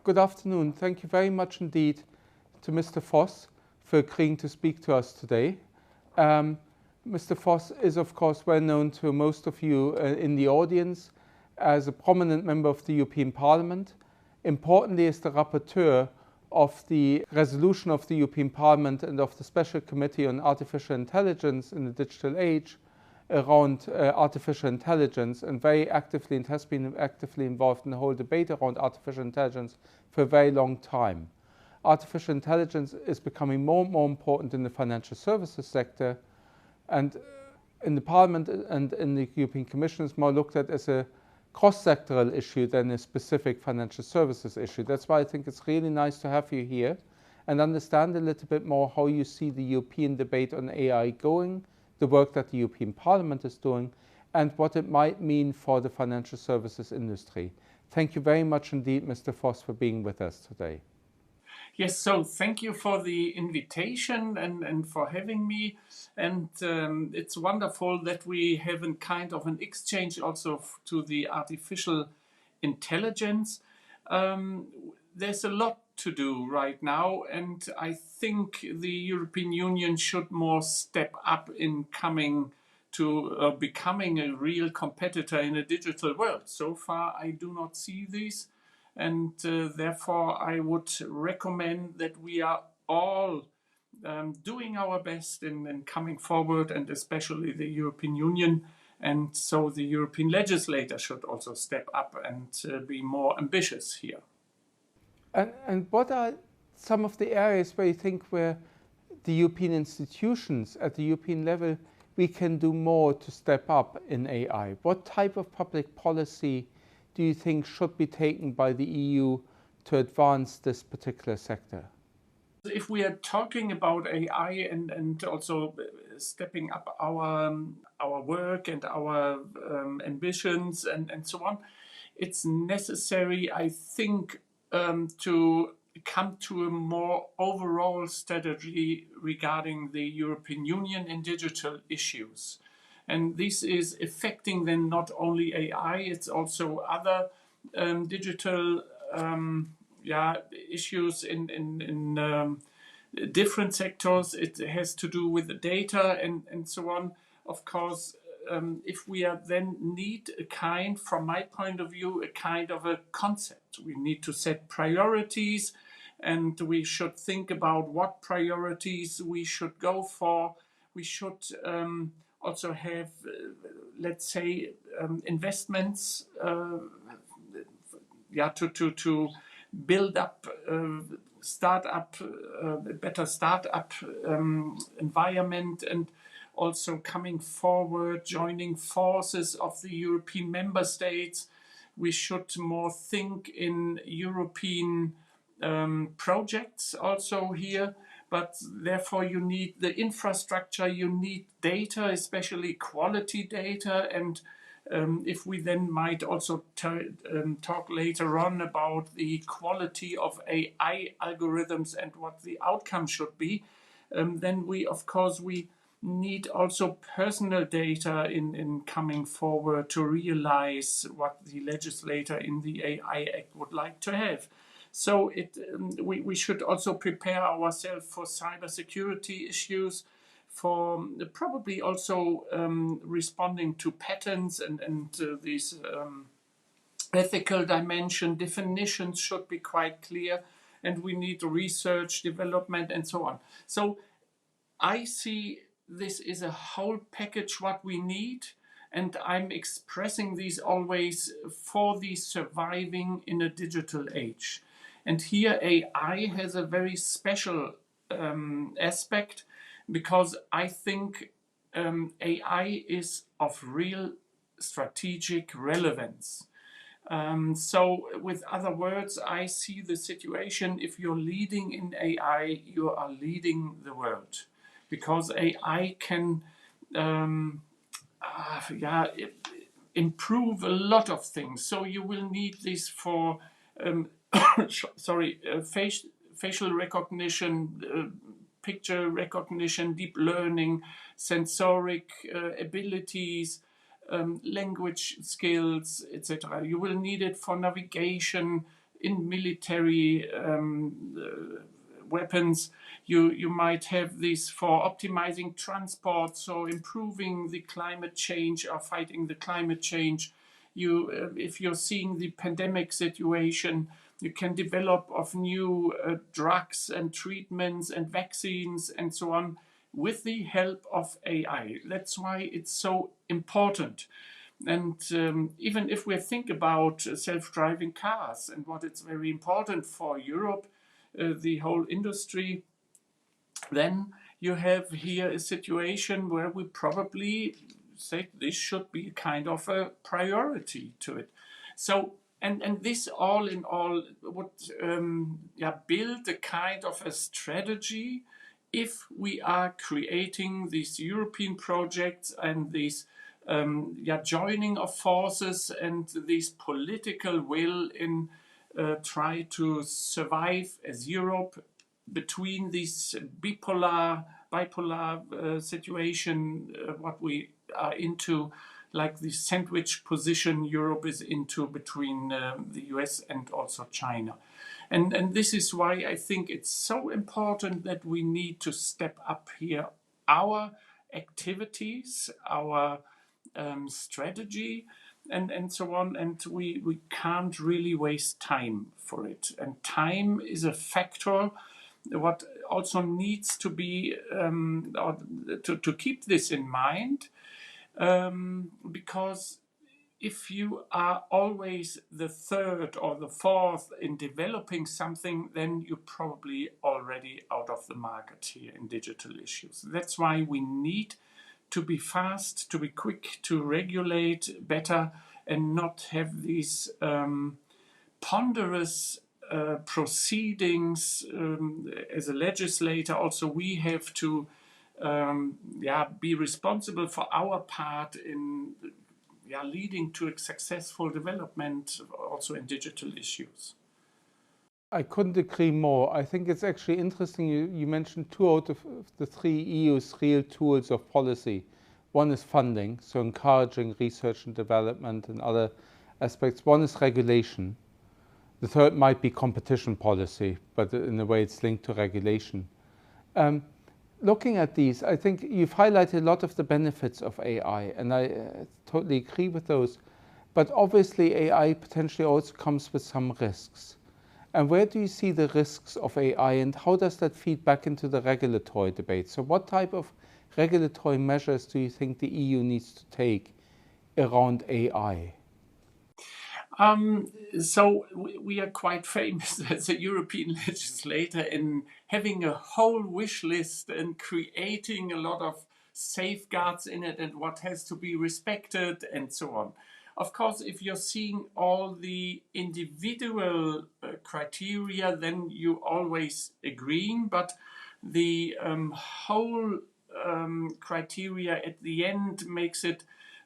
Good afternoon. Thank you very much indeed to Mr. Voss for agreeing to speak to us today. Mr. Voss is, of course, well known to most of you in the audience as a prominent member of the European Parliament. Importantly, is the Rapporteur of the resolution of the European Parliament and of the Special Committee on Artificial Intelligence in the Digital Age around artificial intelligence, and has been actively involved in the whole debate around artificial intelligence for a very long time. Artificial intelligence is becoming more and more important in the financial services sector, and in the Parliament and in the European Commission is more looked at as a cross-sectoral issue than a specific financial services issue. That's why I think it's really nice to have you here and understand a little bit more how you see the European debate on AI going, the work that the European Parliament is doing, and what it might mean for the financial services industry. Thank you very much indeed, Mr. Voss, for being with us today. Yes, so thank you for the invitation and for having me. And it's wonderful that we have a kind of an exchange also to the artificial intelligence. There's a lot to do right now, and I think the European Union should more step up in coming to becoming a real competitor in a digital world. So far, I do not see this, and therefore I would recommend that we are all doing our best in coming forward, and especially the European Union. And so the European legislator should also step up and be more ambitious here. And what are some of the areas where you think where the European institutions at the European level we can do more to step up in AI? What type of public policy do you think should be taken by the EU to advance this particular sector? If we are talking about AI and also stepping up our work and our ambitions and so on, it's necessary, I think, to come to a more overall strategy regarding the European Union and digital issues. And this is affecting then not only AI, it's also other digital issues in different sectors. It has to do with the data and so on. Of course, if we are then need a kind, from my point of view, a kind of a concept. We need to set priorities, and we should think about what priorities we should go for. We should also have, let's say, investments to build up better startup environment, and also coming forward, joining forces of the European member states. We should more think in European projects also here, but therefore you need the infrastructure, you need data, especially quality data. And if we then might also talk later on about the quality of AI algorithms and what the outcome should be, then we need also personal data in coming forward to realize what the legislator in the AI Act would like to have. So we should also prepare ourselves for cybersecurity issues, for probably also responding to patents and these ethical dimension definitions should be quite clear, and we need research, development, and so on. So I see this is a whole package what we need, and I'm expressing these always for the surviving in a digital age. And here AI has a very special aspect, because I think AI is of real strategic relevance. So with other words, I see the situation, if you're leading in AI, you are leading the world. Because AI can improve a lot of things. So you will need this for facial recognition, picture recognition, deep learning, sensoric abilities, language skills, etc. You will need it for navigation, in military weapons. You might have this for optimizing transport, so improving the climate change or fighting the climate change. If you're seeing the pandemic situation, you can develop of new drugs and treatments and vaccines and so on with the help of AI. That's why it's so important. And even if we think about self-driving cars and what it's very important for Europe, the whole industry, then you have here a situation where we probably say this should be kind of a priority to it. So, and this all in all would build a kind of a strategy if we are creating these European projects and these joining of forces and this political will in try to survive as Europe between this bipolar situation, what we are into, like the sandwich position Europe is into between the US and also China. And this is why I think it's so important that we need to step up here our activities, our strategy, and so on. And we can't really waste time for it. And time is a factor what also needs to be to keep this in mind, because if you are always the third or the fourth in developing something, then you're probably already out of the market here in digital issues. That's why we need to be fast, to be quick, to regulate better, and not have these ponderous proceedings. As a legislator, also we have to be responsible for our part in leading to a successful development also in digital issues. I couldn't agree more. I think it's actually interesting you mentioned 2 out of the 3 EU's real tools of policy. One is funding, so encouraging research and development and other aspects. One is regulation. The third might be competition policy, but in a way it's linked to regulation. Looking at these, I think you've highlighted a lot of the benefits of AI, and I totally agree with those. But obviously AI potentially also comes with some risks. And where do you see the risks of AI, and how does that feed back into the regulatory debate? So what type of regulatory measures do you think the EU needs to take around AI? So we are quite famous as a European legislator in having a whole wish list and creating a lot of safeguards in it and what has to be respected and so on. Of course, if you're seeing all the individual criteria, then you always agreeing, but the whole criteria at the end makes it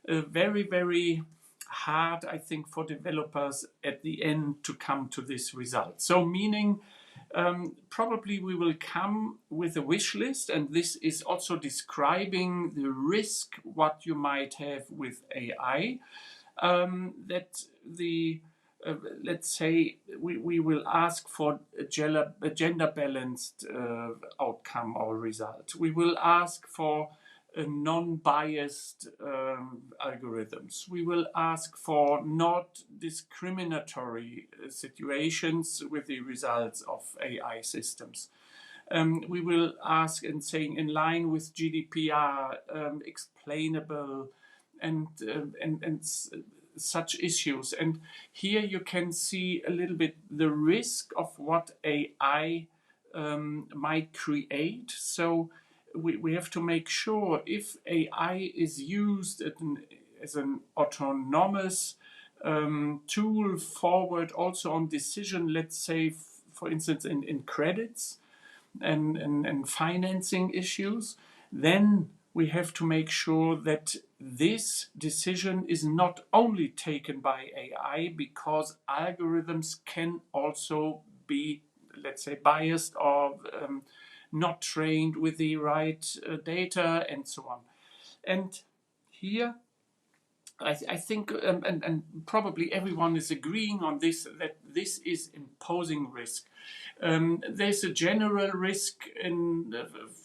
very, very hard, I think, for developers at the end to come to this result. So meaning probably we will come with a wish list, and this is also describing the risk what you might have with AI, that the let's say we will ask for a gender balanced outcome or result. We will ask for non-biased algorithms. We will ask for not discriminatory situations with the results of AI systems. We will ask and saying in line with GDPR, explainable and such issues. And here you can see a little bit the risk of what AI might create. So we have to make sure if AI is used as an autonomous tool forward also on decision, let's say, for instance, in credits and financing issues, then we have to make sure that this decision is not only taken by AI, because algorithms can also be, let's say, biased or not trained with the right data and so on. And here I think, and probably everyone is agreeing on this, that this is imposing risk. There's a general risk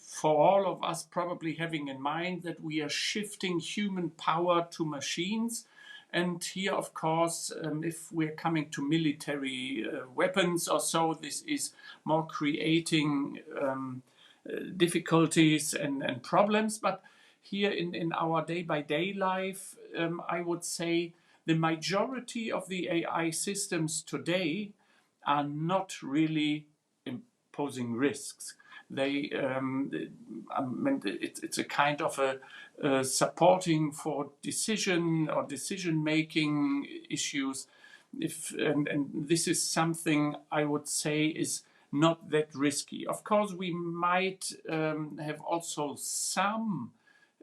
for all of us, probably having in mind that we are shifting human power to machines. And here, of course, if we're coming to military weapons or so, this is more creating difficulties and problems. But here in our day-by-day life, I would say the majority of the AI systems today are not really imposing risks. They, I mean, it's a kind of a supporting for decision or decision-making issues. And this is something I would say is not that risky. Of course, we might have also some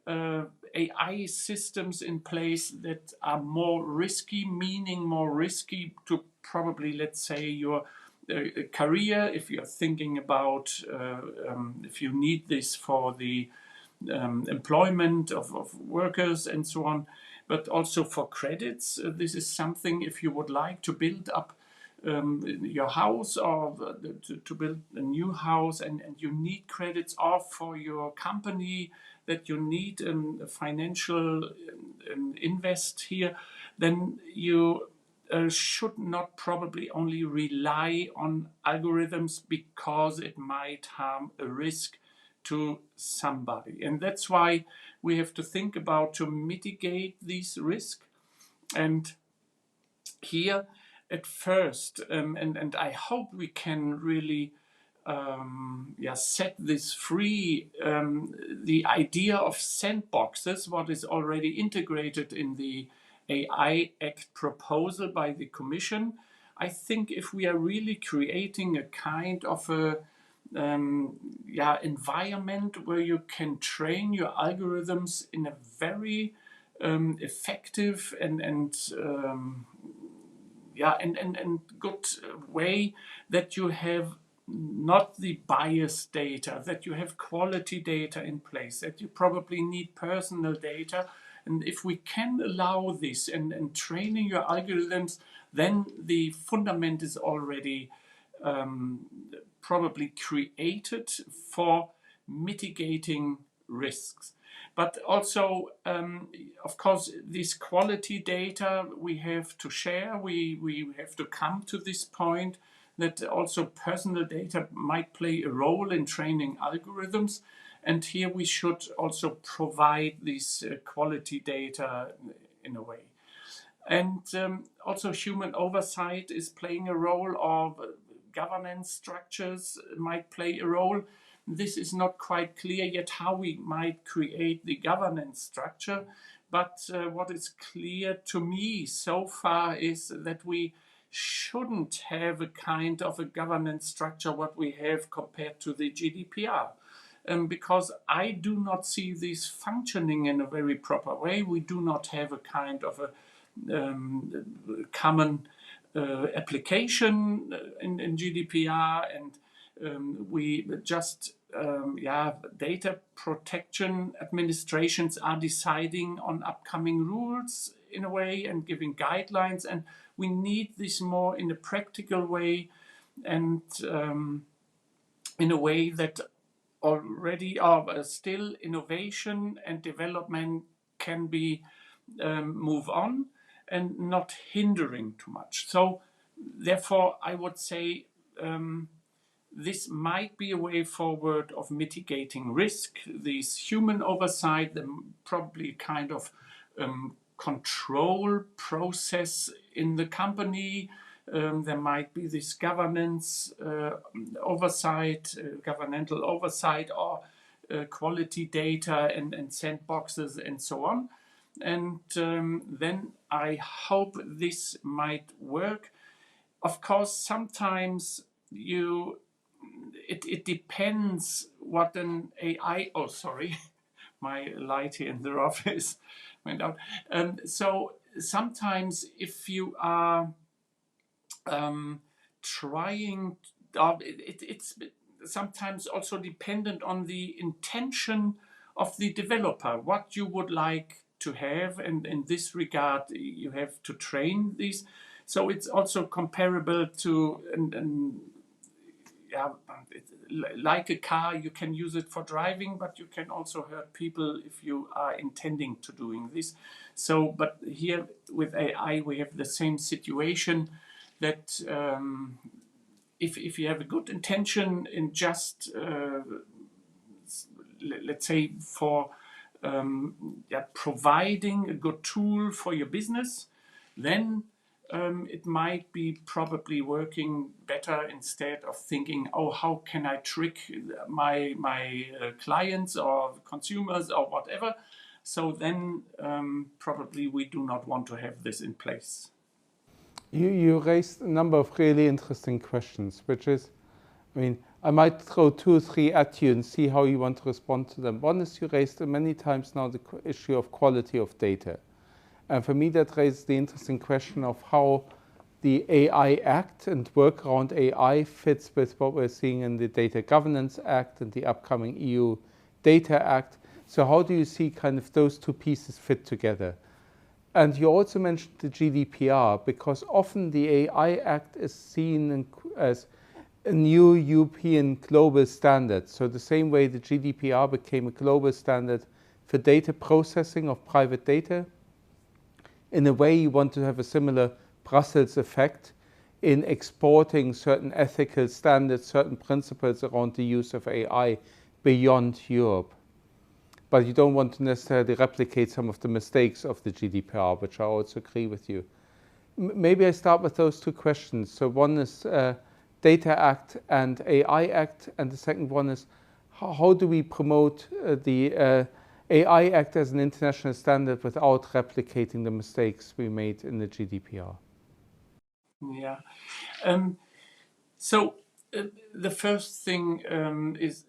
AI systems in place that are more risky, meaning more risky to probably, let's say, your career, if you're thinking about if you need this for the employment of workers and so on, but also for credits. This is something, if you would like to build up your house or to build a new house, and you need credits, or for your company that you need a financial invest here, then you should not probably only rely on algorithms, because it might harm a risk to somebody. And that's why we have to think about to mitigate these risks. And here at first, and I hope we can really set this free, the idea of sandboxes, what is already integrated in the AI Act proposal by the Commission. I think if we are really creating a kind of a environment where you can train your algorithms in a very effective and good way, that you have not the biased data, that you have quality data in place, that you probably need personal data. And if we can allow this and training your algorithms, then the fundament is already probably created for mitigating risks. But also, of course, this quality data we have to share. We have to come to this point that also personal data might play a role in training algorithms. And here we should also provide this quality data in a way. And also human oversight is playing a role, or governance structures might play a role. This is not quite clear yet how we might create the governance structure. But what is clear to me so far is that we shouldn't have a kind of a governance structure what we have compared to the GDPR. Because I do not see this functioning in a very proper way. We do not have a kind of a common application in GDPR, and we just data protection administrations are deciding on upcoming rules in a way and giving guidelines, and we need this more in a practical way, and in a way that already still innovation and development can be move on and not hindering too much. So therefore I would say this might be a way forward of mitigating risk. This human oversight, probably kind of control process in the company. There might be this governance oversight, governmental oversight, or quality data and sandboxes and so on. And then I hope this might work. Of course, sometimes it depends what an AI. Oh, sorry, my light here in the office went out. So sometimes if you are trying, it's sometimes also dependent on the intention of the developer, what you would like to have, and in this regard you have to train these. So it's also comparable to yeah, like a car. You can use it for driving, but you can also hurt people if you are intending to doing this. So, but here with AI we have the same situation, that if you have a good intention in just let's say for providing a good tool for your business, then it might be probably working better instead of thinking, oh, how can I trick my clients or consumers or whatever. So then probably we do not want to have this in place. You raised a number of really interesting questions, which is, I mean, I might throw 2 or 3 at you and see how you want to respond to them. One is, you raised many times now the issue of quality of data. And for me, that raises the interesting question of how the AI Act and work around AI fits with what we're seeing in the Data Governance Act and the upcoming EU Data Act. So how do you see kind of those 2 pieces fit together? And you also mentioned the GDPR, because often the AI Act is seen as a new European global standard. So the same way the GDPR became a global standard for data processing of private data, in a way you want to have a similar Brussels effect in exporting certain ethical standards, certain principles around the use of AI beyond Europe. But you don't want to necessarily replicate some of the mistakes of the GDPR, which I also agree with you. Maybe I start with those 2 questions. So one is Data Act and AI Act, and the second one is how do we promote the AI Act as an international standard without replicating the mistakes we made in the GDPR? Yeah. So the first thing is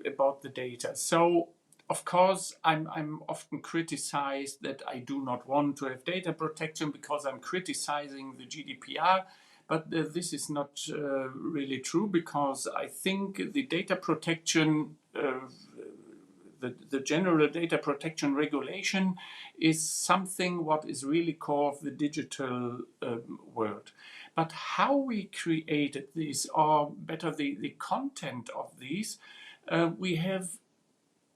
about the data. So of course, I'm often criticized that I do not want to have data protection because I'm criticizing the GDPR. But this is not really true, because I think the data protection, the general data protection regulation, is something what is really core of the digital world. But how we created these, or better the content of these, we have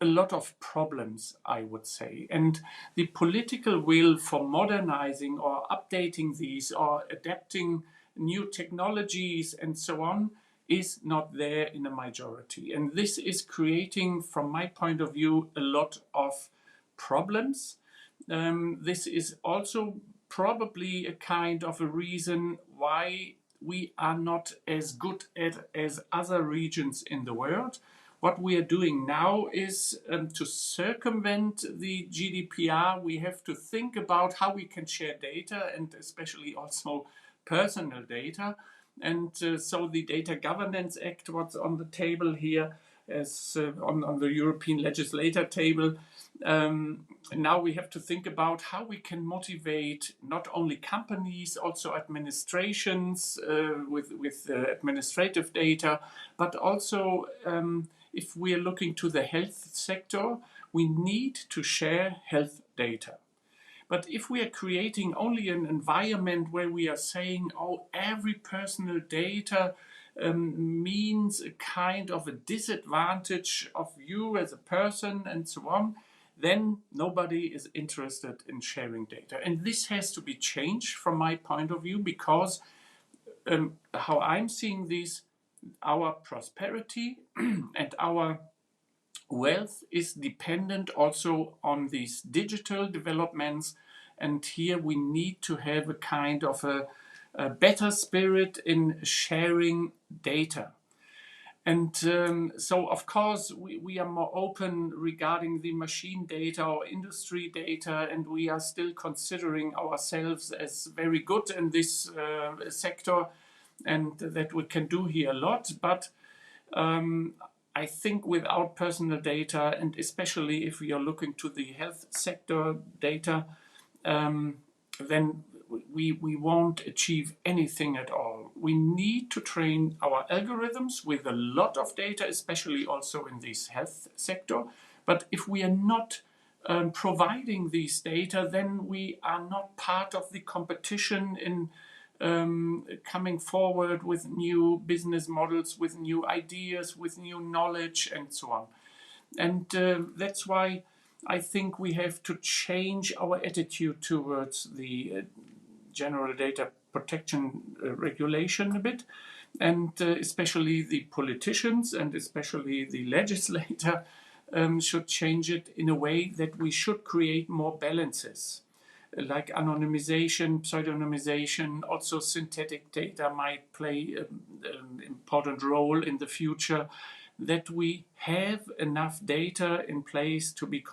a lot of problems, I would say. And the political will for modernizing or updating these or adapting new technologies and so on is not there in a majority. And this is creating, from my point of view, a lot of problems. This is also probably a kind of a reason why we are not as good as other regions in the world. What we are doing now is to circumvent the GDPR. We have to think about how we can share data, and especially also personal data. And so the Data Governance Act, what's on the table here, as on the European legislator table, now we have to think about how we can motivate not only companies, also administrations with administrative data, but also if we are looking to the health sector, we need to share health data. But if we are creating only an environment where we are saying, oh, every personal data means a kind of a disadvantage of you as a person and so on, then nobody is interested in sharing data. And this has to be changed from my point of view, because how I'm seeing this, our prosperity and our wealth is dependent also on these digital developments. And here we need to have a kind of a better spirit in sharing data. And so, of course, we are more open regarding the machine data or industry data, and we are still considering ourselves as very good in this sector, and that we can do here a lot. But I think without personal data, and especially if we are looking to the health sector data, then we won't achieve anything at all. We need to train our algorithms with a lot of data, especially also in this health sector. But if we are not providing these data, then we are not part of the competition in coming forward with new business models, with new ideas, with new knowledge, and so on. And that's why I think we have to change our attitude towards the general data protection regulation a bit, and especially the politicians and especially the legislator should change it in a way that we should create more balances, like anonymization, pseudonymization. Also synthetic data might play an important role in the future, that we have enough data in place to be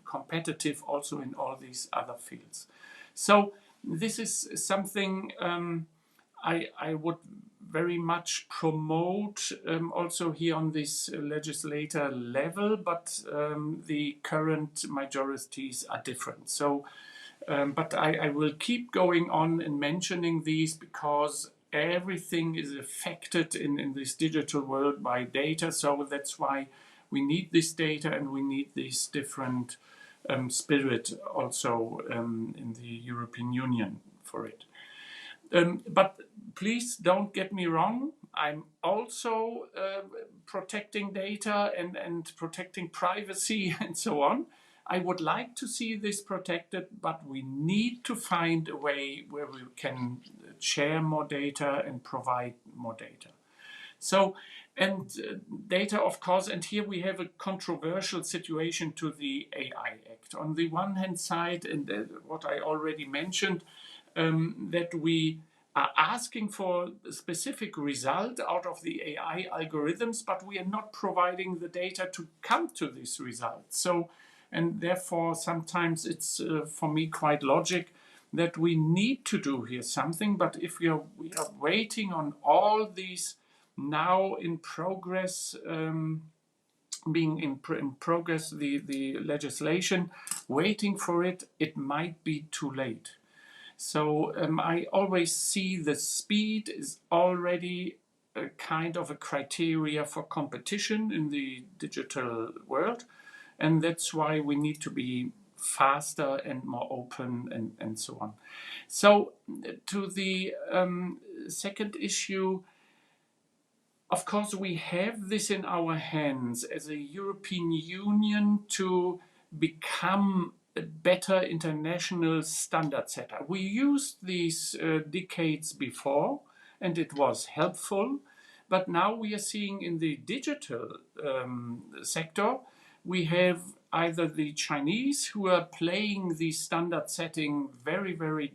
competitive also in all these other fields. So this is something I would very much promote also here on this legislator level, but the current majorities are different. So, but I will keep going on and mentioning these because everything is affected in this digital world by data. So that's why we need this data and we need this different spirit also in the European Union for it. But please don't get me wrong. I'm also protecting data and protecting privacy and so on. I would like to see this protected, but we need to find a way where we can share more data and provide more data. So, and data, of course, and here we have a controversial situation to the AI Act. On the one hand side, and what I already mentioned, that we are asking for a specific result out of the AI algorithms, but we are not providing the data to come to this result. So, and therefore sometimes it's for me quite logic that we need to do here something, but if we are waiting on all these now in progress, being in progress, the legislation, waiting for it, it might be too late. So I always see the speed is already a kind of a criteria for competition in the digital world. And that's why we need to be faster and more open and so on. So to the second issue, of course, we have this in our hands as a European Union to become a better international standard setter. We used these decades before, and it was helpful. But now we are seeing in the digital sector, we have either the Chinese who are playing the standard setting very, very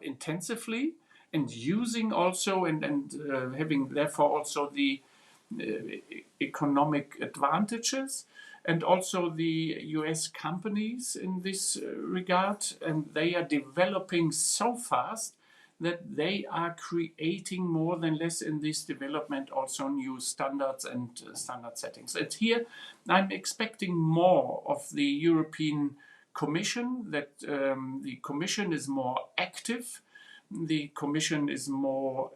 intensively, and using also and having therefore also the economic advantages, and also the US companies in this regard, and they are developing so fast that they are creating more than less in this development also new standards and standard settings. And here I'm expecting more of the European Commission, that the Commission is more active, the Commission is more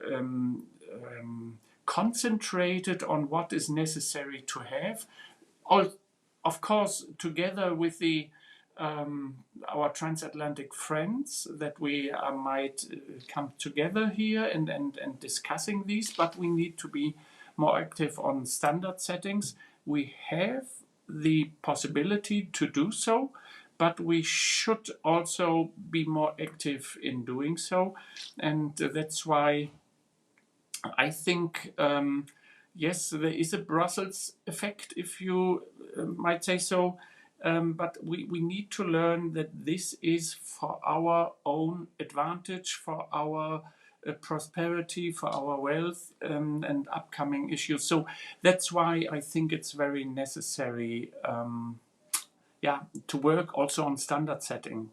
concentrated on what is necessary to have. Of course, together with the our transatlantic friends, that we might come together here and discussing these, but we need to be more active on standard settings. We have the possibility to do so, but we should also be more active in doing so. And that's why I think, yes, there is a Brussels effect, if you might say so, but we need to learn that this is for our own advantage, for our prosperity, for our wealth, and upcoming issues. So that's why I think it's very necessary to work also on standard setting.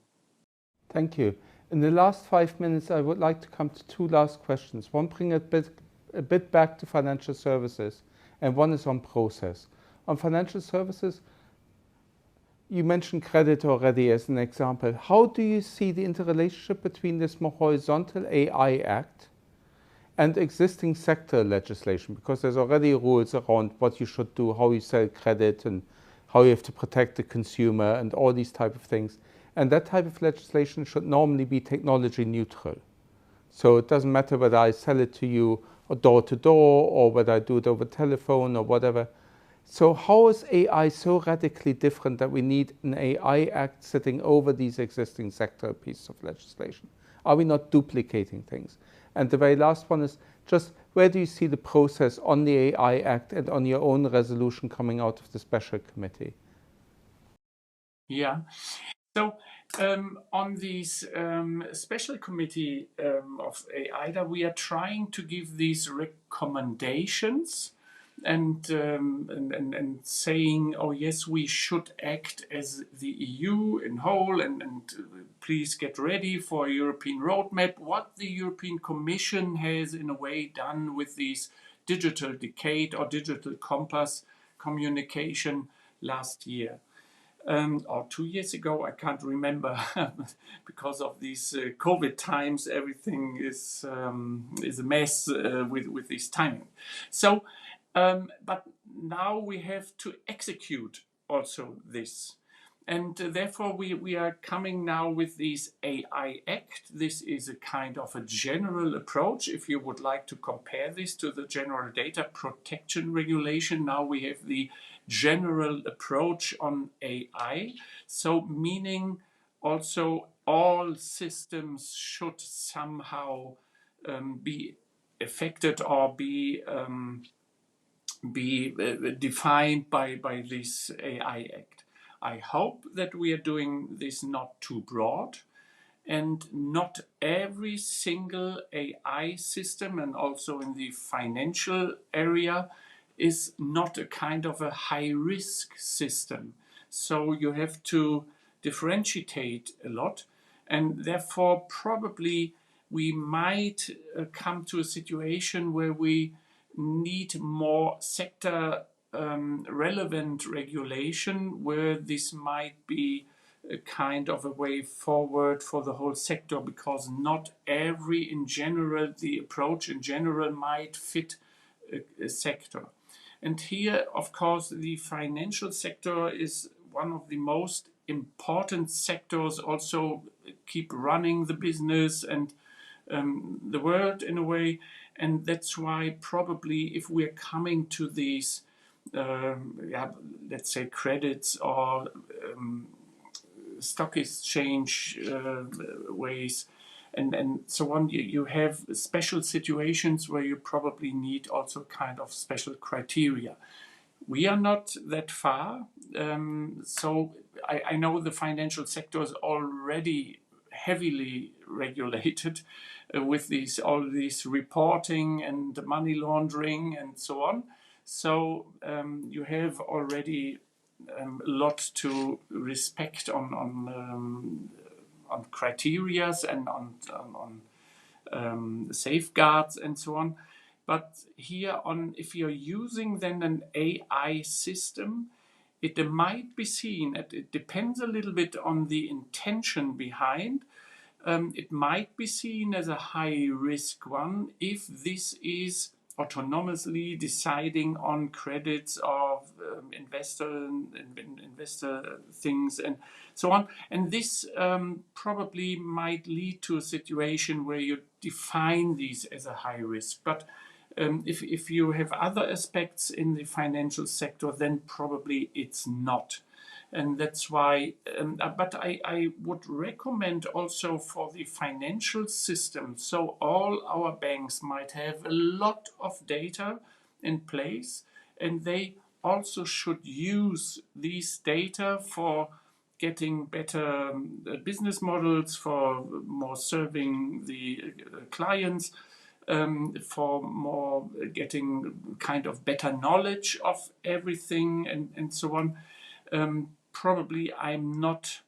Thank you. In the last 5 minutes, I would like to come to two last questions. One bring a bit back to financial services, and one is on process. On financial services, you mentioned credit already as an example. How do you see the interrelationship between this more horizontal AI Act and existing sector legislation? Because there's already rules around what you should do, how you sell credit, and how you have to protect the consumer and all these type of things. And that type of legislation should normally be technology neutral. So it doesn't matter whether I sell it to you door to door or whether I do it over telephone or whatever. So how is AI so radically different that we need an AI Act sitting over these existing sector pieces of legislation? Are we not duplicating things? And the very last one is just, where do you see the process on the AI Act and on your own resolution coming out of the special committee? Yeah. So on this special committee of AIDA, we are trying to give these recommendations and saying, oh yes, we should act as the EU in whole, and please get ready for a European roadmap. What the European Commission has in a way done with these digital decade or digital compass communication last year. Or 2 years ago, I can't remember, because of these COVID times, everything is a mess with this timing. So, but now we have to execute also this. And therefore, we are coming now with this AI Act. This is a kind of a general approach. If you would like to compare this to the General Data Protection Regulation, now we have the general approach on AI. So meaning also all systems should somehow be affected or be defined by this AI Act. I hope that we are doing this not too broad, and not every single AI system, and also in the financial area, is not a kind of a high-risk system. So you have to differentiate a lot, and therefore probably we might come to a situation where we need more sector relevant regulation, where this might be a kind of a way forward for the whole sector, because not every, in general, the approach in general might fit a sector. And here, of course, the financial sector is one of the most important sectors, also keep running the business and the world in a way. And that's why probably if we're coming to these, let's say credits or stock exchange ways and so on, you have special situations where you probably need also kind of special criteria. We are not that far. So I know the financial sector is already heavily regulated with all these reporting and money laundering and so on. So you have already a lot to respect on criterias and on safeguards and so on. But here if you're using then an AI system, it might be seen, it depends a little bit on the intention behind. It might be seen as a high risk one if this is autonomously deciding on credits of investor things and so on. And this probably might lead to a situation where you define these as a high risk. But if you have other aspects in the financial sector, then probably it's not. And that's why, but I would recommend also for the financial system, so all our banks might have a lot of data in place, and they also should use these data for getting better business models, for more serving the clients, for more getting kind of better knowledge of everything and so on. Probably I'm not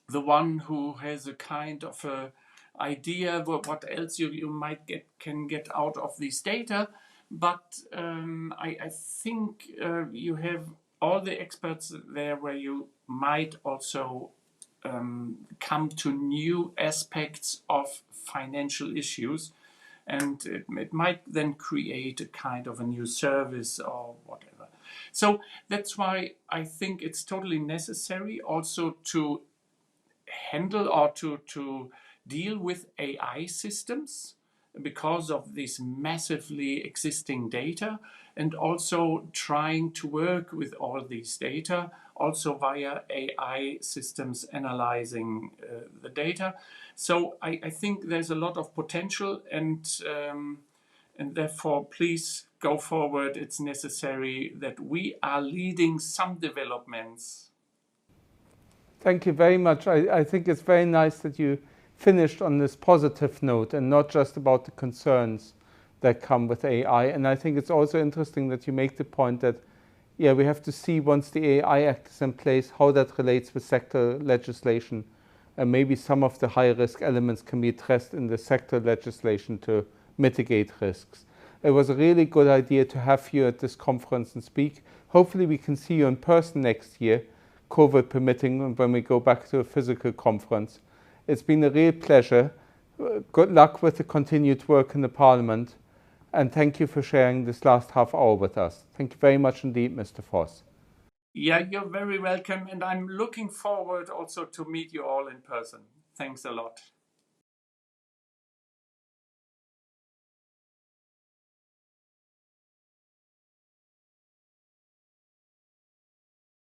the one who has a kind of a idea what else you might can get out of these data, but I think you have all the experts there where you might also come to new aspects of financial issues, and it might then create a kind of a new service or whatever. So that's why I think it's totally necessary also to handle or to deal with AI systems because of this massively existing data, and also trying to work with all these data also via AI systems analyzing the data. So I think there's a lot of potential, and therefore please go forward. It's necessary that we are leading some developments. Thank you very much. I think it's very nice that you finished on this positive note and not just about the concerns that come with AI. And I think it's also interesting that you make the point that, yeah, we have to see once the AI Act is in place, how that relates with sector legislation. And maybe some of the high-risk elements can be addressed in the sector legislation to mitigate risks. It was a really good idea to have you at this conference and speak. Hopefully we can see you in person next year, COVID permitting, when we go back to a physical conference. It's been a real pleasure. Good luck with the continued work in the Parliament, and thank you for sharing this last half hour with us. Thank you very much indeed, Mr. Voss. Yeah, you're very welcome, and I'm looking forward also to meet you all in person. Thanks a lot.